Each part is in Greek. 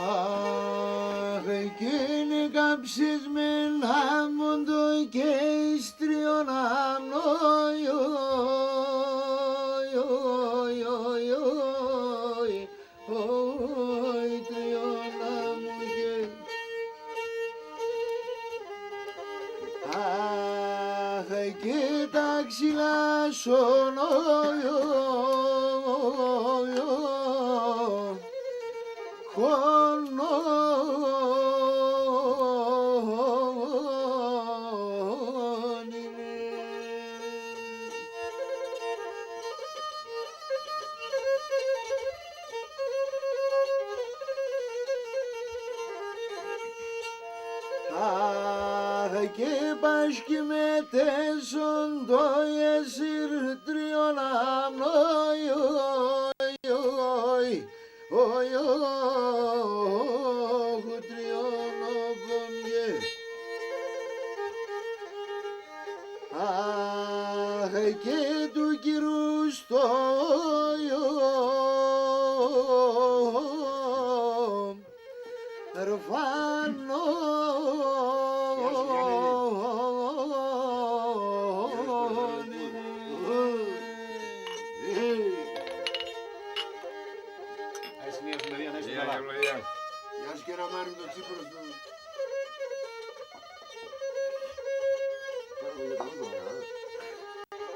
Αχ, εκείνη καψισμένα μοντο και ιστριον και τα ξυλά και πάσχει με τέσσον το εσύρ τριών και του κυρού στο ρφάνο Γεια σου και να μάρει το τσίπρος του.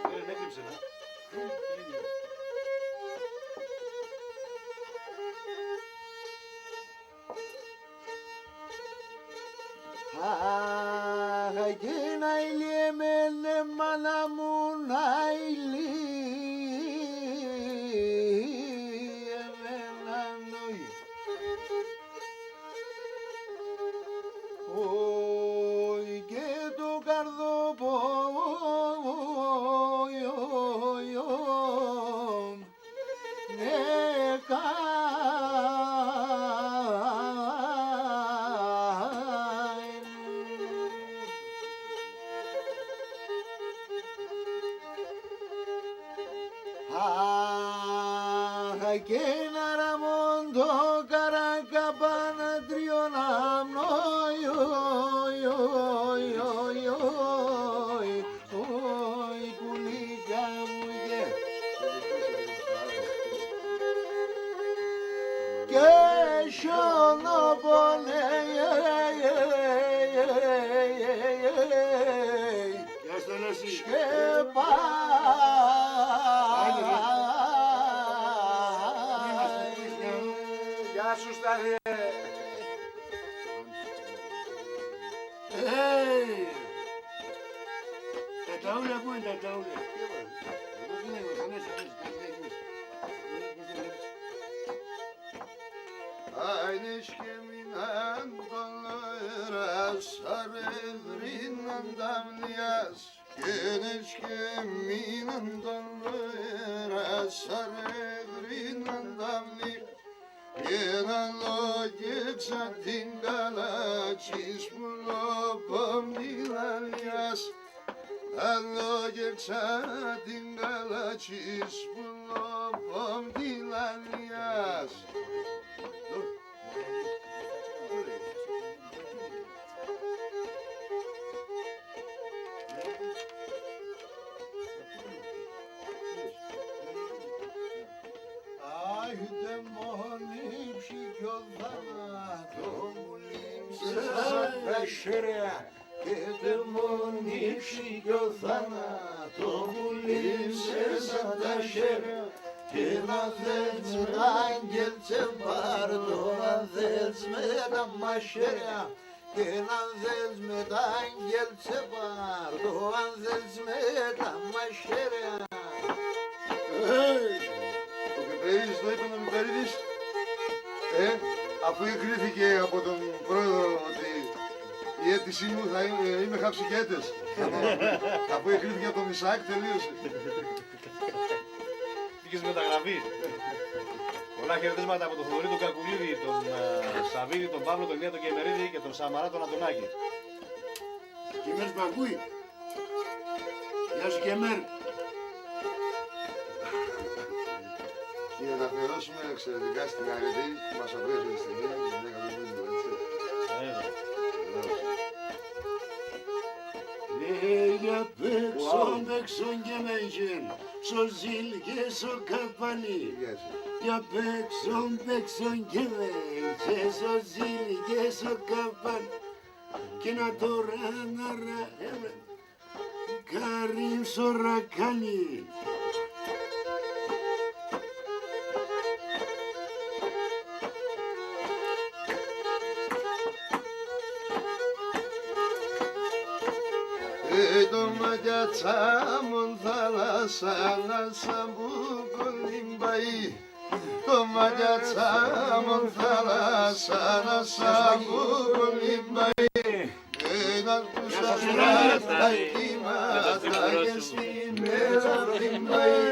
Δεν έκλειψε να. Αχ, και να ηλιεμένε μάνα μου να ηλιεμένα νόη. Όι και το καρδοπόιο νεκά. Αχ, και να ραμόντο καρακαπάνα τριών πουλίκα μου και σιωνοπονέ Γεια σου Στάθη. Τα ταούλα πού είναι τα ταούλα? Aynı şkeminden dolayras sarıdrinden damliyas Güneş keminden dolayras sarıdrinden damliyas Yine logiksa dingala çizmulo bomdilalyas Logiksa dingala çizmulo bomdilalyas Ayde monim şikyollana Tomulim sesanda şere Kede monim şikyollana Tomulim sesanda şere Kenazec me angelce bardo Nazec me damaşere Kenazec me angelce bardo Nazec me damaşere Περίδης το είπε να μην περίδης. Αφού εκκρίθηκε από τον πρόεδρο ότι η αίτησή μου θα είμαι χαψικέτες. Αφού εκκρίθηκε από τον Ισαάκ τελείωσε. Πήγες μεταγραφή. Πολλά χαιρετίσματα από τον Θοδωρή τον Κακουλίδη, τον Σαββίδη, τον Παύλο, τον Ηλία τον Κεμερίδη και τον Σαμαρά τον Αντωνάκη. Κεμέρ που ακούει. Γεια σου Κεμέρ. Και να αφιερώσουμε εξαιρετικά στην Αρετή που μας ακούει αυτή τη στιγμή, τη γυναίκα του Μίλου, έτσι. Για παίξω και με γεν, σο ζήλ και σο καπανί. Για παίξω και με γεν, σο ζήλ και σο καπανί. Και να τώρα να ραέμαι, καρύμ σωρακάνι. Το ματιατσάμον θάλασσα να σαμπού κολυμπαεί. Το ματιατσάμον θάλασσα να σαμπού κολυμπαεί. Ένας που σας τα κύματα και στην μέρα θυμπαεί.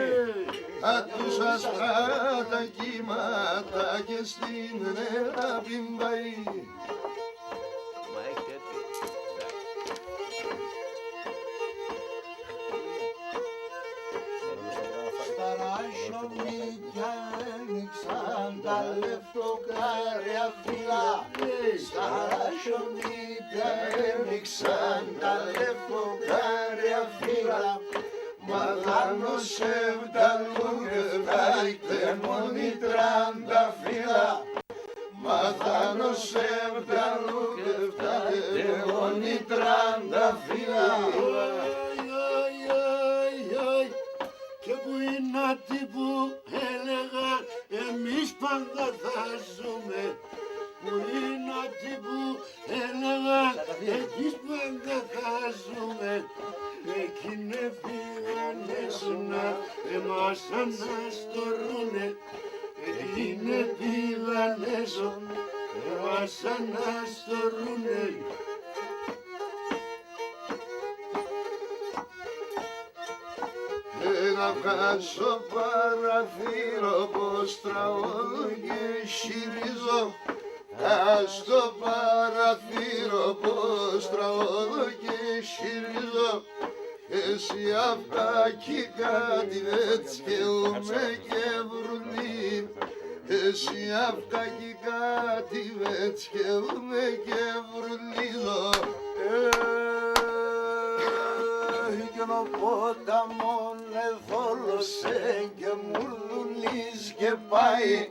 Τους αστρά τα κύματα και στην μέρα θυμπαεί. Άνοιξαν τα λεφτοκάρια φύλλα. Στα ρασιονίκια ένοιξαν τα λεφτοκάρια φύλλα. Μαθάνω σε βδαλούγευτα είτε μόνοι 30 φύλλα. Μαθάνω σε βδαλούγευτα είτε μόνοι 30 φύλλα. Και που είναι αυτοί που έλεγα εμείς πάντα θα ζούμε. Που είναι αυτοί που έλεγα εμείς πάντα θα ζούμε. Εκείνοι πήγανε να εμάς αναστορούνε. Εκείνοι πήγανε εμάς αναστορούνε. Να βγάζω παραθύρο πως τραώ και χειρίζω. Στο παραθύρο πως τραώ και χειρίζω. Εσύ αυτά κι κάτι βέτσκελme και βρουλή. Εσύ αυτά κι κάτι βέτσκελme και βρουλίζω. Κι ο ποταμόν εθόλωσε και μουρλουλής και πάει.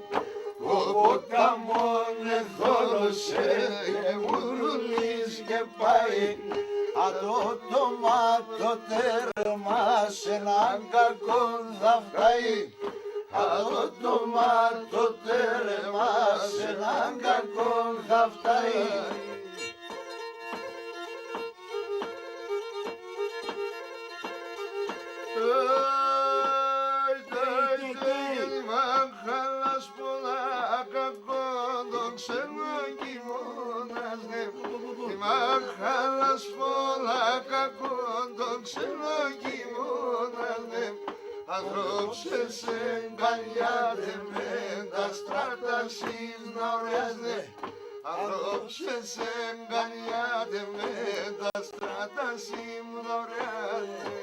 Ο ποταμόν εθόλωσε και μουρλουλής και πάει. Αντό το μάτω τέρμα σε έναν κακό θα φτάει. Αντό το μάτω τέρμα σε έναν κακό θα φτάει. Μάχαλας πολλά κακόν τον ξένο κοιμώνας ναι. Μάχαλας πολλά κακόν τον ξένο κοιμώνας ναι. Ανθρώπσες εγκαλιάτε με τα στράτα σύγνωρες ναι. Ανθρώπσες εγκαλιάτε με τα στράτα σύγνωρες ναι.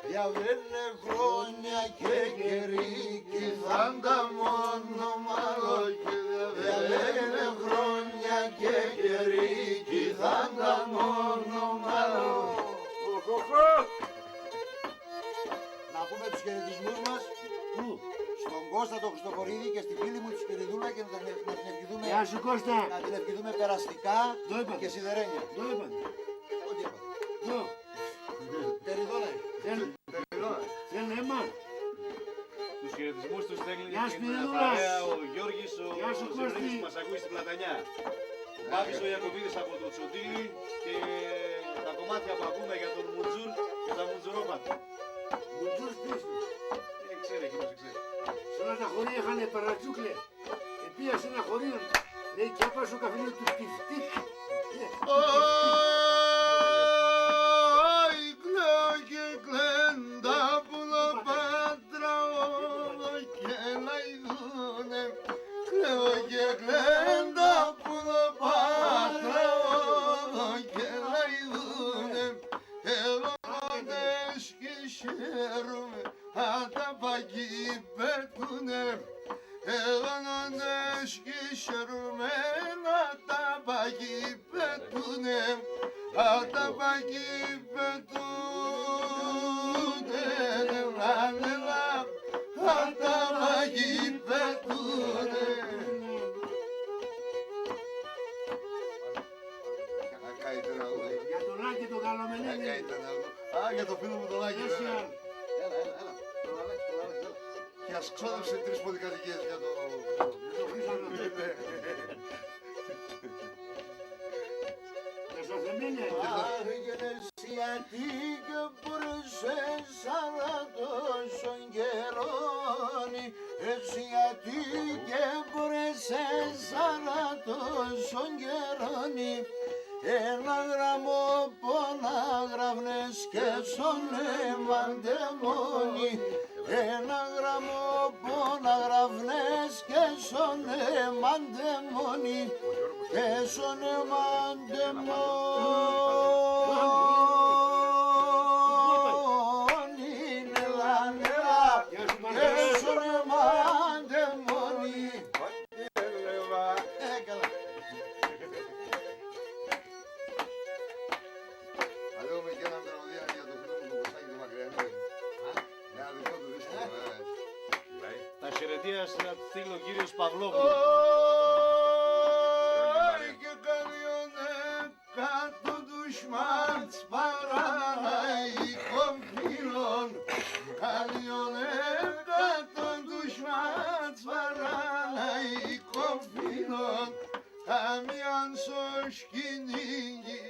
Διαβαίνε χρόνια και καιροί κι θα τα μόνο μάλλο. Διαβαίνε χρόνια και καιροί κι θα τα μόνο μάλλο. Να πούμε τους χαιρετισμούς μας. Πού? Στον Κώστα τον Χριστοφορίδη και στη φίλη μου τη Σπυριδούλα και να την ευχηθούμε. Γεια σου Κώστα. Να την ευχηθούμε περαστικά και σιδερένια. Το είπα. Ό,τι είπα. Τεριδόνα. Θέλει αίμα. έκλεινε Γεια σου, την Πινεδούλα. παρέα ο Γιώργης, ο Γεια σου, Ζευρίνης Κώστη. που μας ακούει στην Πλατανιά. Ο Μπάμπης ο Ιακωβίδης από το Τσοτήλι και τα κομμάτια που ακούμε για τον Μουτζούρ και τα Μουτζουρόπατα. Μουτζούς πίσω. Ξέρει, εκείνος ξέρει. Σε όλα τα χωρία είχανε παρατσούκλε. Επία σε ένα χωρίο. Λέει και άπασε ο καφενείο του Τιφτίκ. Ой, клёки клenda була патра, ой, келайдуне. Клёки клenda була патра, ой, келайдуне. Елонеш кişerume, ata pagibetune. Елонеш кişerume, ata pagibetune. Ata pagibetune, la la la. Ata pagibetune. Καλύτερα όλα. Για τον Άκη τον Καλομενέλη. Α, για το φίλο μου τον Άκη, Γεια σου, βέβαια. Ιαν. Έλα, έλα, έλα. Το Αλέξη, το Αλέξη, έλα. Και ας ξόδεψε 3 πολυκατοικίες για το... Για στο Θεμένια. Άγγελες γιατί και μπορούσες αλλά τόσο καιρώνει. Εσύ γιατί και μπορούσες αλλά τόσο καιρώνει. Ένα γραμμό πολλά γραφνές και σωνέμαντε μόνοι. Ένα γραμμό πολλά γραφνές και σωνέμαντε μόνοι. Και σωνέμαντε μόνοι. Νελά, νελά. Και σωνέμαντε μόνοι. Καλά. Θα λέγουμε και έναν τραγωδία για το φίλο μου τον Κωστάκη του Μακριανή. Ένα δικό του δίσκο. Τα χαιρετία θα στείλει ο κύριος Παυλόπουλος. Oy ki kalyone katı düşman paranay konfilon. Kalyone katı düşman paranay konfilon. Kamyan soşkiningi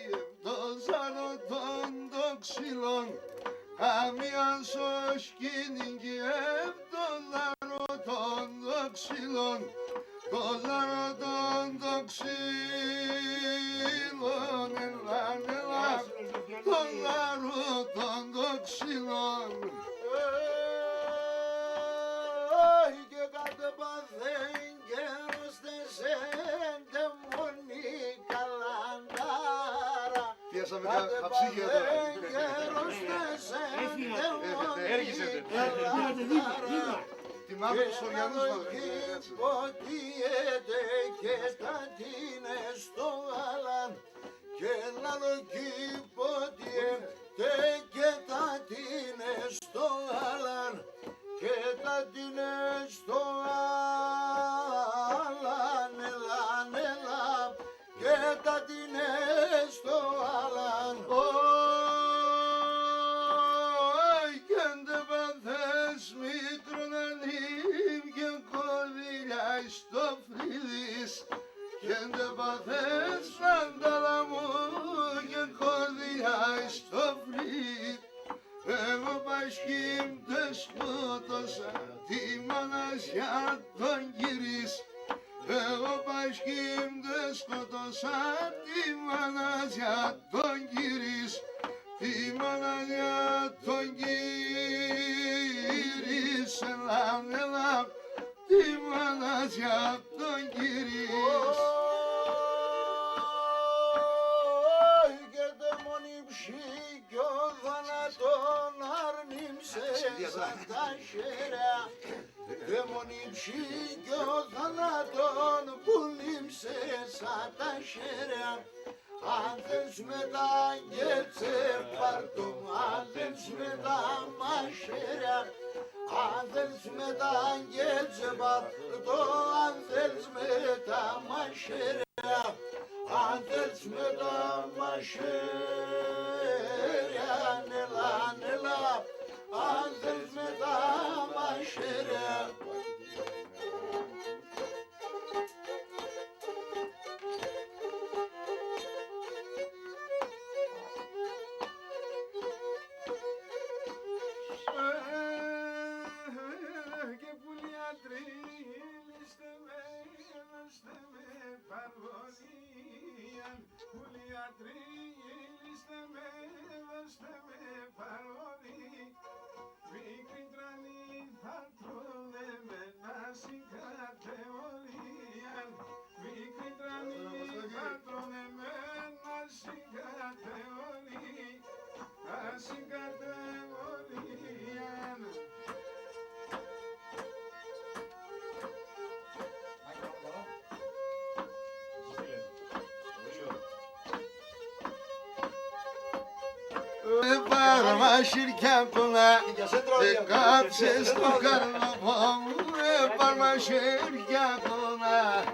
dozaro dondoksilon. Kamyan soşkiningi dozaro dondoksilon. Dollarodan doksilon, elan elan. Dollarodan doksilon. Ay και κάτω παθέν και ροστεσέν και μόνη καλαντάρα. Πιάσαμε Κάτω χαψίγια τώρα. παθέν και ροστεσέν και μόνη Έργησετε. καλαντάρα. Τιμάμε τους Σοριανούς μας. Ποτιέται και τα τίνε στο γάλαν και λαλοκυπωτιέται και τα τίνε στο γάλαν και τα τίνε στο γάλαν ελάν ελά και τα τίνε στο γάλαν. Oy kendi bandes mitronanim que codilla sto frilis. Kendi bandes mandalamu que codilla sto frit. Εγώ başkim despotosa timanas ya don giris. Εγώ başkim despotosa timanas ya don giris. Timanas ya don giris. Elam elam timanas ya don giris. Όι και το μονιψί κι ο θάνατον αρνήμσε σαν τα χέρια. Δε μονιψί κι ο θάνατον που λείψε σαν τα χέρια. Αν θες με τα γέτσε πάρτο, αν θες με τα μαχαίρια. Αν θες με τα γέτσε πάρτο, αν θες με τα μαχαίρια. Αν θες με τα μαχαίρια, νελά, νελά. Αν θες με τα μαχαίρια. Τριγύλιστε με, δώστε με παρόλι. Μικρή τρανή θα τρώνε με να συγκάτε όλοι. Μικρή τρανή θα τρώνε με να συγκάτε όλοι. Να συγκάτε όλοι. Παρμασίρια κονά, δεν κάψες το καρναβό μου. Παρμασίρια κονά.